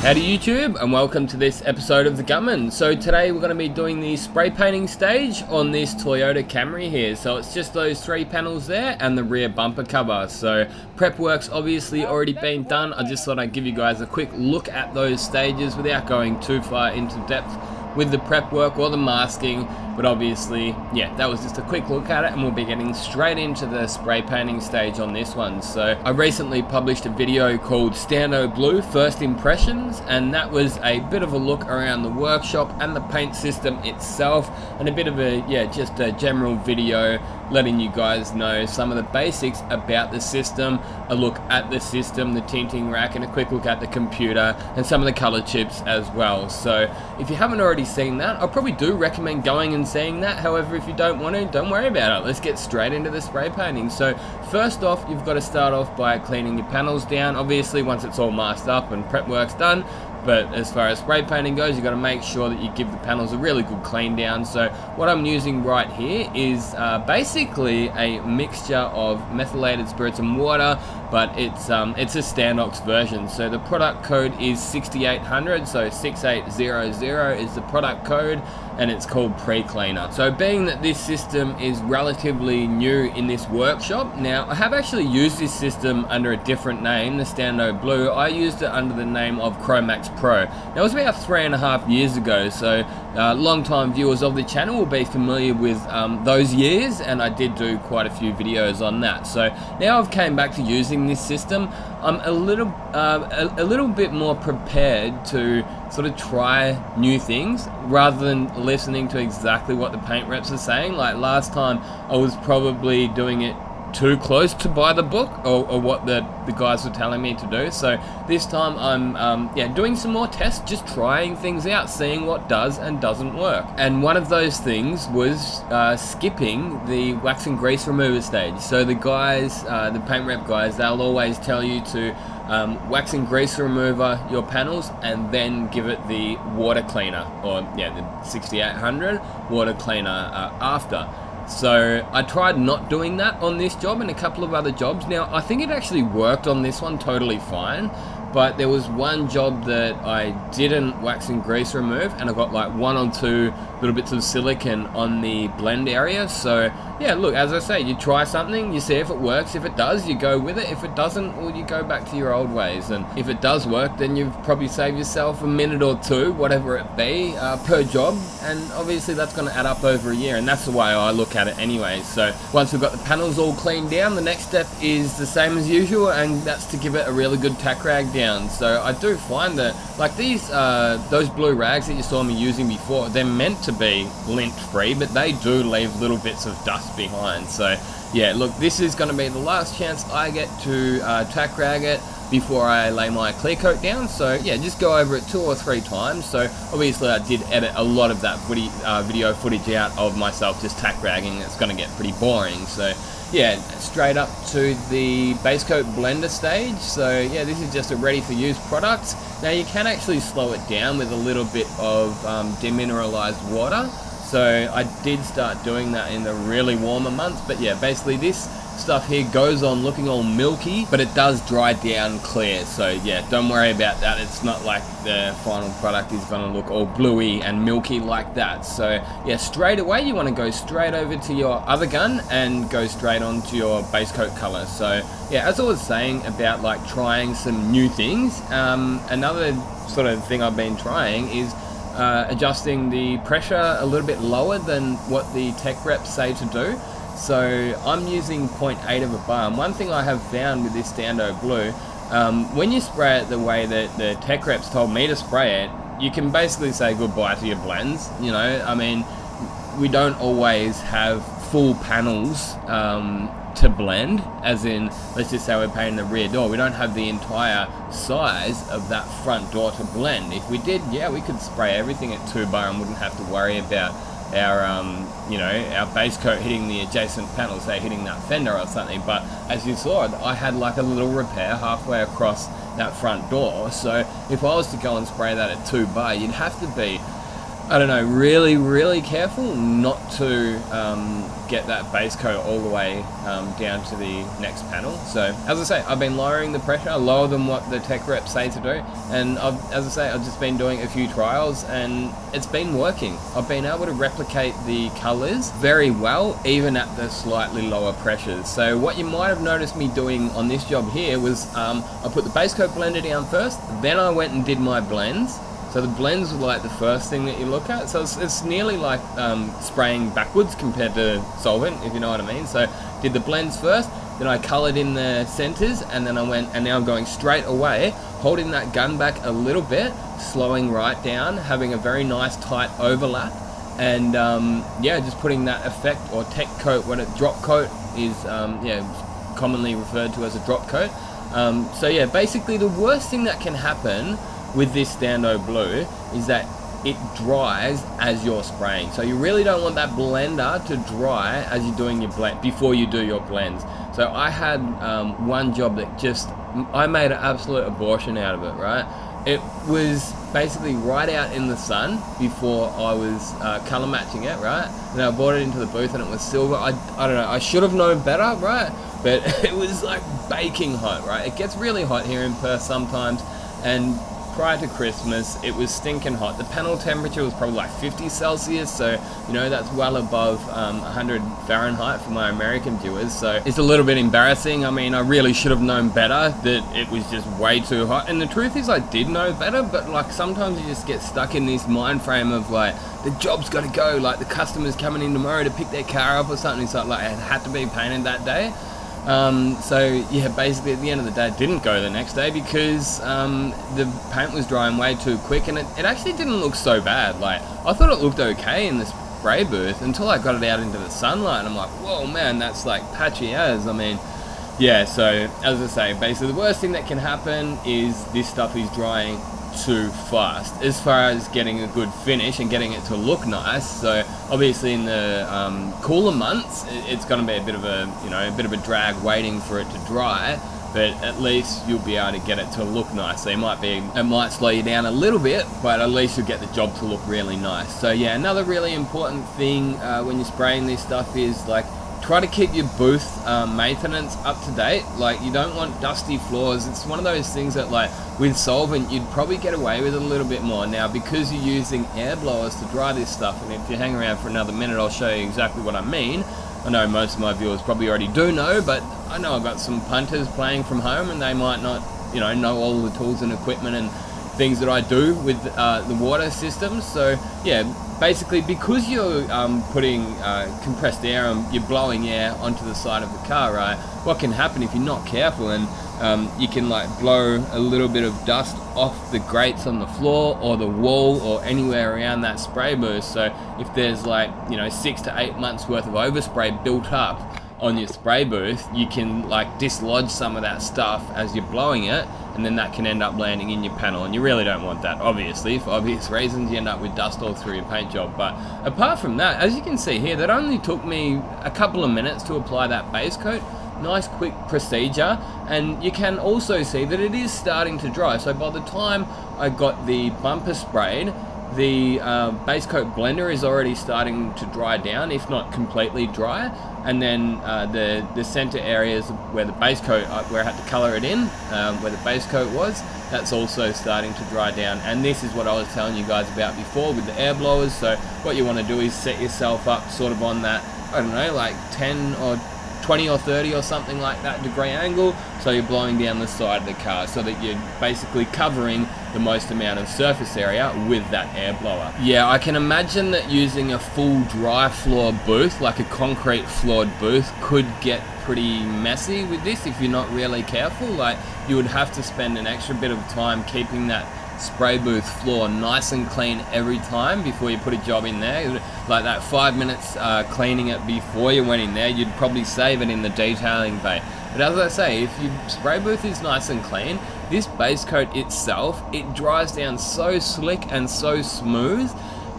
Howdy YouTube, and welcome to this episode of the Gunman. So today we're going to be doing the spray painting stage on this Toyota Camry here. So it's just those three panels there and the rear bumper cover. So prep work's obviously already been done. I just thought I'd give you guys a quick look at those stages without going too far into depth with the prep work or the masking, but obviously, yeah, that was just a quick look at it, and we'll be getting straight into the spray painting stage on this one. So I recently published a video called Standoblue First Impressions, and that was a bit of a look around the workshop and the paint system itself, and a bit of a, just a general video letting you guys know some of the basics about the system, a look at the system, the tinting rack, and a quick look at the computer and some of the color chips as well. So if you haven't already seen that, I probably do recommend going and seeing that. However, if you don't want to, don't worry about it. Let's get straight into the spray painting. So first off, you've got to start off by cleaning your panels down, obviously once it's all masked up and prep work's done. But as far as spray painting goes, you've got to make sure that you give the panels a really good clean down. So what I'm using right here is basically a mixture of methylated spirits and water, but it's a Standox version. So the product code is 6800, so 6800 is the product code, and it's called Pre-Cleaner. So being that this system is relatively new in this workshop, now I have actually used this system under a different name, the Standoblue. I used it under the name of Chromax Pro. Now it was about 3.5 years ago, so long-time viewers of the channel will be familiar with those years, and I did do quite a few videos on that. So now I've came back to using this system. I'm a little bit more prepared to sort of try new things rather than listening to exactly what the paint reps are saying. Like last time I was probably doing it too close to by the book or what the guys were telling me to do. So this time I'm doing some more tests, just trying things out, seeing what does and doesn't work. And one of those things was skipping the wax and grease remover stage. So the guys, the paint rep guys, they'll always tell you to wax and grease remover your panels and then give it the water cleaner, or the 6800 water cleaner after. So I tried not doing that on this job and a couple of other jobs. Now I think it actually worked on this one totally fine, but there was one job that I didn't wax and grease remove, and I got like 1 or 2 little bits of silicone on the blend area. So yeah, look, as I say, you try something, you see if it works. If it does, you go with it. If it doesn't, well, you go back to your old ways. And if it does work, then you've probably saved yourself a minute or 2, whatever it be, per job. And obviously that's going to add up over a year, and that's the way I look at it anyway. So once we've got the panels all cleaned down, the next step is the same as usual, and that's to give it a really good tack rag down. So I do find that, like these, those blue rags that you saw me using before, they're meant to be lint free, but they do leave little bits of dust behind. So yeah, look, this is going to be the last chance I get to tack rag it before I lay my clear coat down. So yeah, just go over it 2 or 3 times. So obviously I did edit a lot of that video footage out of myself just tack ragging. It's going to get pretty boring. So yeah, straight up to the base coat blender stage. So yeah, this is just a ready for use product. Now you can actually slow it down with a little bit of demineralized water. So I did start doing that in the really warmer months, but yeah, basically this stuff here goes on looking all milky, but it does dry down clear. So yeah, don't worry about that. It's not like the final product is going to look all bluey and milky like that. So yeah, straight away you want to go straight over to your other gun and go straight onto your base coat color. So yeah, as I was saying about like trying some new things, another sort of thing I've been trying is adjusting the pressure a little bit lower than what the tech reps say to do. So I'm using 0.8 of a bar. And one thing I have found with this Standoblue, when you spray it the way that the tech reps told me to spray it, you can basically say goodbye to your blends. You know, I mean, we don't always have full panels to blend, as in, let's just say we're painting the rear door. We don't have the entire size of that front door to blend. If we did, yeah, we could spray everything at 2 bar and wouldn't have to worry about our our base coat hitting the adjacent panel, say hitting that fender or something. But as you saw, I had like a little repair halfway across that front door. So if I was to go and spray that at 2 bar, you'd have to be I don't know, really careful not to get that base coat all the way down to the next panel. So as I say, I've been lowering the pressure, lower than what the tech reps say to do, and as I say, I've just been doing a few trials and it's been working. I've been able to replicate the colors very well, even at the slightly lower pressures. So what you might have noticed me doing on this job here was I put the base coat blender down first, then I went and did my blends. So the blends were like the first thing that you look at. So it's nearly like spraying backwards compared to solvent, if you know what I mean. So did the blends first, then I colored in the centers, and then I went, and now I'm going straight away, holding that gun back a little bit, slowing right down, having a very nice tight overlap, and yeah, just putting that effect or tech coat, what a drop coat is, yeah, commonly referred to as a drop coat. So yeah, basically the worst thing that can happen with this Standoblue is that it dries as you're spraying. So you really don't want that blender to dry as you're doing your blend, before you do your blends. So I had one job that just, I made an absolute abortion out of it, right? It was basically right out in the sun before I was color matching it, right? And I brought it into the booth and it was silver. I don't know, I should have known better, right? But it was like baking hot, right? It gets really hot here in Perth sometimes, and prior to Christmas, it was stinking hot. The panel temperature was probably like 50 Celsius, so you know that's well above 100 Fahrenheit for my American viewers. So it's a little bit embarrassing. I mean, I really should have known better, that it was just way too hot. And the truth is, I did know better, but like sometimes you just get stuck in this mind frame of like, the job's got to go. Like the customer's coming in tomorrow to pick their car up or something. So like it had to be painted that day. So yeah, basically at the end of the day, it didn't go the next day because the paint was drying way too quick, and it actually didn't look so bad. Like I thought it looked okay in the spray booth until I got it out into the sunlight, and I'm like, whoa man, that's like patchy as. I mean, yeah, so as I say, basically the worst thing that can happen is this stuff is drying too fast as far as getting a good finish and getting it to look nice. So obviously in the cooler months, it's going to be a bit of a, you know, a bit of a drag waiting for it to dry, but at least you'll be able to get it to look nice. So it might slow you down a little bit, but at least you'll get the job to look really nice. So yeah, another really important thing when you're spraying this stuff is like, try to keep your booth maintenance up to date. Like you don't want dusty floors. It's one of those things that like with solvent you'd probably get away with a little bit more. Now because you're using air blowers to dry this stuff, and if you hang around for another minute I'll show you exactly what I mean. I know most of my viewers probably already do know, but I know I've got some punters playing from home and they might not, you know all the tools and equipment and things that I do with the water systems. So yeah, basically because you're putting compressed air and you're blowing air onto the side of the car, right, what can happen if you're not careful, and you can like blow a little bit of dust off the grates on the floor or the wall or anywhere around that spray booth. So if there's like 6 to 8 months worth of overspray built up on your spray booth, you can like dislodge some of that stuff as you're blowing it, and then that can end up landing in your panel, and you really don't want that, obviously, for obvious reasons. You end up with dust all through your paint job. But apart from that, as you can see here, that only took me a couple of minutes to apply that base coat. Nice quick procedure, and you can also see that it is starting to dry. So by the time I got the bumper sprayed, the base coat blender is already starting to dry down, if not completely dry, and then the center areas where the base coat, where I had to color it in, where the base coat was, that's also starting to dry down. And this is what I was telling you guys about before with the air blowers. So what you want to do is set yourself up sort of on that, I don't know, like 10 or 20 or 30 or something like that degree angle, so you're blowing down the side of the car so that you're basically covering the most amount of surface area with that air blower. Yeah, I can imagine that using a full dry floor booth, like a concrete floored booth, could get pretty messy with this if you're not really careful. Like you would have to spend an extra bit of time keeping that spray booth floor nice and clean every time before you put a job in there. Like that 5 minutes cleaning it before you went in there, you'd probably save it in the detailing bay. But as I say, if your spray booth is nice and clean, this base coat itself, it dries down so slick and so smooth,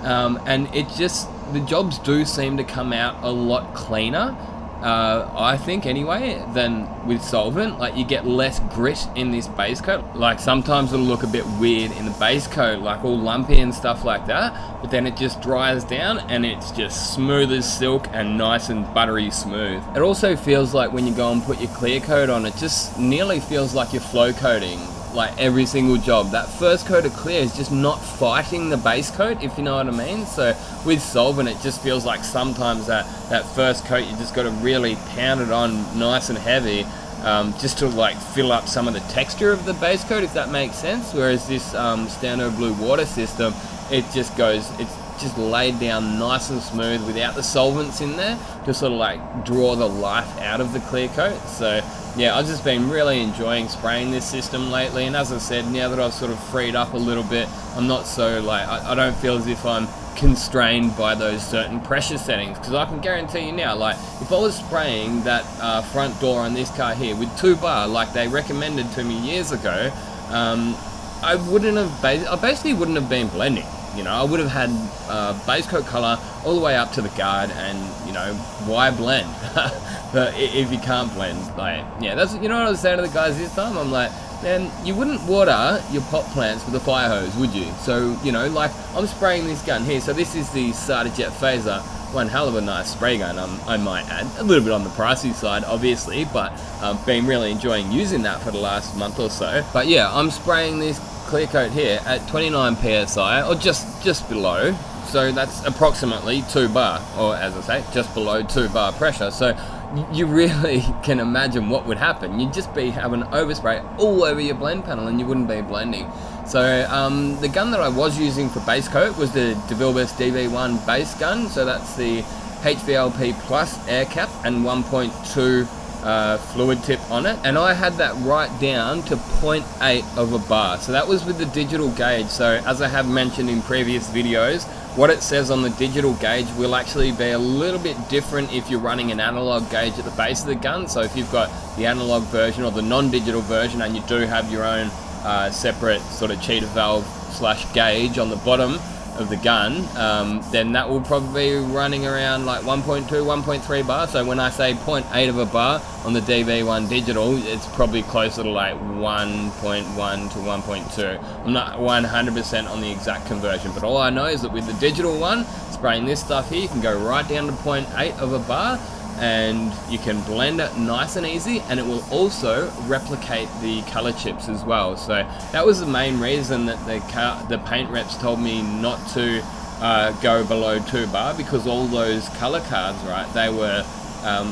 and it just, the jobs do seem to come out a lot cleaner. I think anyway, than with solvent. Like, you get less grit in this base coat. Like, sometimes it'll look a bit weird in the base coat, like all lumpy and stuff like that, but then it just dries down and it's just smooth as silk and nice and buttery smooth. It also feels like when you go and put your clear coat on, it just nearly feels like you're flow coating, like every single job. That first coat of clear is just not fighting the base coat, if you know what I mean. So with solvent, it just feels like sometimes that first coat, you just got to really pound it on nice and heavy, just to like fill up some of the texture of the base coat, if that makes sense. Whereas this Standoblue water system, it just goes, it's just laid down nice and smooth without the solvents in there to sort of like draw the life out of the clear coat. So yeah, I've just been really enjoying spraying this system lately, and as I said, now that I've sort of freed up a little bit, I'm not so like, I don't feel as if I'm constrained by those certain pressure settings, because I can guarantee you now, like if I was spraying that front door on this car here with 2 bar like they recommended to me years ago, I basically wouldn't have been blending. You know, I would have had base coat color all the way up to the guard, and you know, why blend? But if you can't blend, like, yeah, that's, you know what I was saying to the guys this time? I'm like, man, you wouldn't water your pot plants with a fire hose, would you? So, you know, like, I'm spraying this gun here. So this is the Jet Phaser, one hell of a nice spray gun, I might add. A little bit on the pricey side, obviously, but I've been really enjoying using that for the last month or so. But yeah, I'm spraying this clear coat here at 29 psi, or just below. So that's approximately 2 bar, or as I say, just below 2 bar pressure. So you really can imagine what would happen. You'd just be having overspray all over your blend panel and you wouldn't be blending. So the gun that I was using for base coat was the DeVilbiss DV1 base gun. So that's the HVLP Plus air cap and 1.2 fluid tip on it, and I had that right down to 0.8 of a bar. So that was with the digital gauge. So as I have mentioned in previous videos, what it says on the digital gauge will actually be a little bit different if you're running an analog gauge at the base of the gun. So if you've got the analog version or the non-digital version, and you do have your own separate sort of cheater valve / gauge on the bottom of the gun, then that will probably be running around like 1.2, 1.3 bar. So when I say 0.8 of a bar on the DV1 digital, it's probably closer to like 1.1 to 1.2. I'm not 100% on the exact conversion, but all I know is that with the digital one, spraying this stuff here, you can go right down to 0.8 of a bar, and you can blend it nice and easy, and it will also replicate the color chips as well. So that was the main reason that the paint reps told me not to go below 2 bar, because all those color cards, right, they were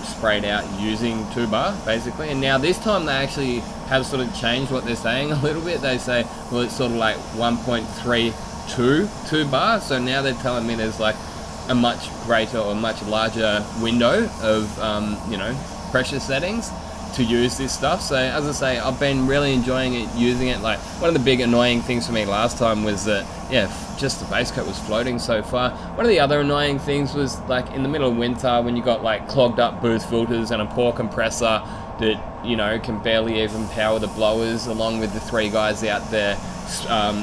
sprayed out using 2 bar basically. And now this time they actually have sort of changed what they're saying a little bit. They say, well, it's sort of like 1.32 2 bar. So now they're telling me there's like a much greater or much larger window of you know, pressure settings to use this stuff. So as I say, I've been really enjoying it, using it. Like, one of the big annoying things for me last time was that, yeah, just the base coat was floating so far. One of the other annoying things was, like, in the middle of winter when you got like clogged up booth filters and a poor compressor that, you know, can barely even power the blowers, along with the 3 guys out there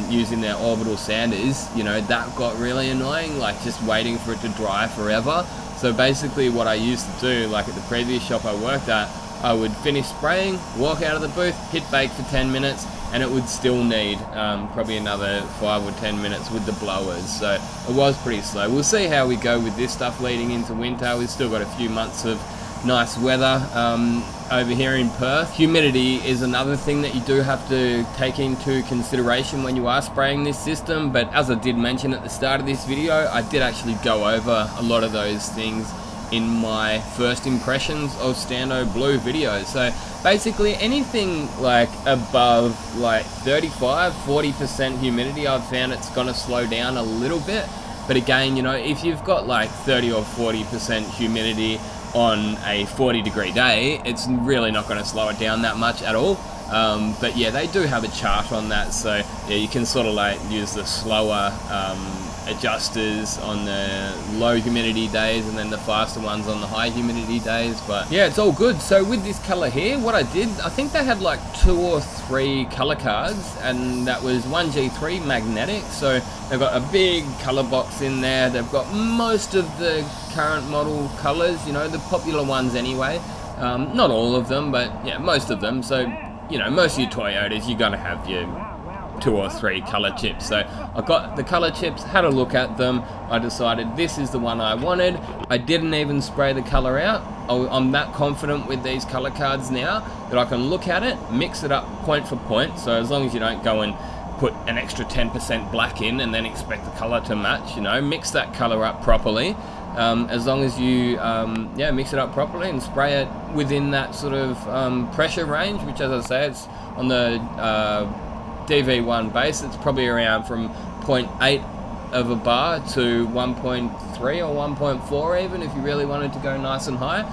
using their orbital sanders, you know, that got really annoying, like just waiting for it to dry forever. So basically what I used to do, like at the previous shop I worked at, I would finish spraying, walk out of the booth, hit bake for 10 minutes, and it would still need probably another 5 or 10 minutes with the blowers. So it was pretty slow. We'll see how we go with this stuff leading into winter. We've still got a few months of nice weather over here in Perth. Humidity is another thing that you do have to take into consideration when you are spraying this system, but as I did mention at the start of this video, I did actually go over a lot of those things in my first impressions of Standoblue videos. So basically anything like above like 35-40% humidity, I've found it's gonna slow down a little bit. But again, you know, if you've got like 30 or 40% humidity on a 40-degree day, it's really not going to slow it down that much at all. But yeah, they do have a chart on that, so yeah, you can sort of like use the slower adjusters on the low humidity days and then the faster ones on the high humidity days. But yeah, it's all good. So with this color here, what I did, I think they had like 2 or 3 color cards, and that was 1G3 magnetic. So they've got a big color box in there. They've got most of the current model colors, you know, the popular ones anyway. Not all of them, but yeah, most of them. So, you know, most of your Toyotas, you're gonna have your 2 or 3 color chips. So I got the color chips, had a look at them. I decided this is the one I wanted. I didn't even spray the color out. I'm that confident with these color cards now that I can look at it, mix it up point for point. So as long as you don't go and put an extra 10% black in and then expect the color to match, you know, mix that color up properly. As long as you mix it up properly and spray it within that sort of pressure range, which, as I say, it's on the DV1 base, it's probably around from 0.8 of a bar to 1.3 or 1.4 even, if you really wanted to go nice and high,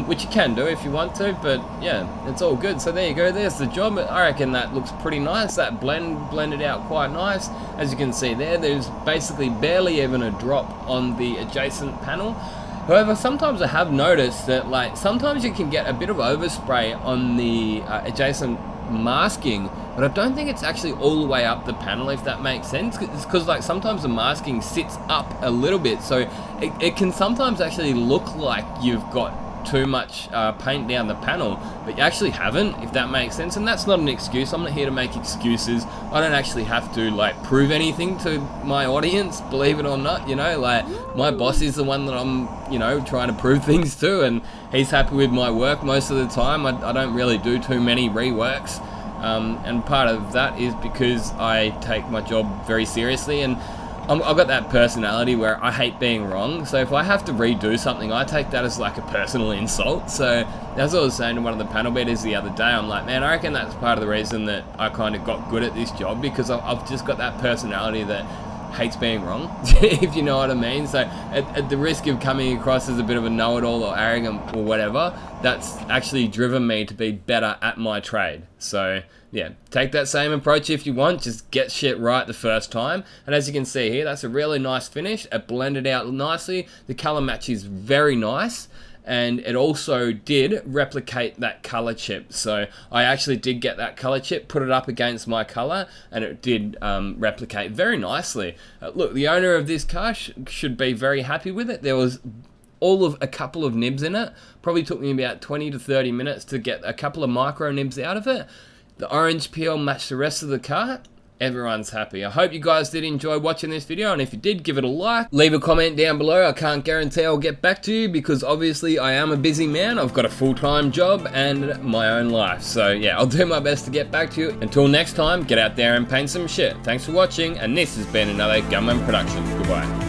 which you can do if you want to. But yeah, it's all good. So there you go, there's the job. I reckon that looks pretty nice. That blended out quite nice. As you can see there's basically barely even a drop on the adjacent panel. However, sometimes I have noticed that, like, sometimes you can get a bit of overspray on the adjacent masking, but I don't think it's actually all the way up the panel, if that makes sense. It's because, like, sometimes the masking sits up a little bit, so it can sometimes actually look like you've got too much paint down the panel, but you actually haven't, if that makes sense. And that's not an excuse. I'm not here to make excuses. I don't actually have to, like, prove anything to my audience, believe it or not. You know, like, my boss is the one that I'm, you know, trying to prove things to, and he's happy with my work most of the time. I don't really do too many reworks, and part of that is because I take my job very seriously, and I've got that personality where I hate being wrong. So if I have to redo something, I take that as like a personal insult. So that's what I was saying to one of the panel beaters the other day. I'm like, man, I reckon that's part of the reason that I kind of got good at this job, because I've just got that personality that hates being wrong, if you know what I mean. So at the risk of coming across as a bit of a know-it-all or arrogant or whatever, that's actually driven me to be better at my trade. So yeah, take that same approach if you want. Just get shit right the first time. And as you can see here, that's a really nice finish. It blended out nicely. The color match is very nice. And it also did replicate that color chip. So I actually did get that color chip, put it up against my color, and it did replicate very nicely. Look, the owner of this car should be very happy with it. There was all of a couple of nibs in it. Probably took me about 20 to 30 minutes to get a couple of micro nibs out of it. The orange peel matched the rest of the car. Everyone's happy. I hope you guys did enjoy watching this video, and if you did, give it a like. Leave a comment down below. I can't guarantee I'll get back to you, because obviously I am a busy man. I've got a full-time job and my own life. So yeah, I'll do my best to get back to you. Until next time, get out there and paint some shit. Thanks for watching, and this has been another Gunman production. Goodbye.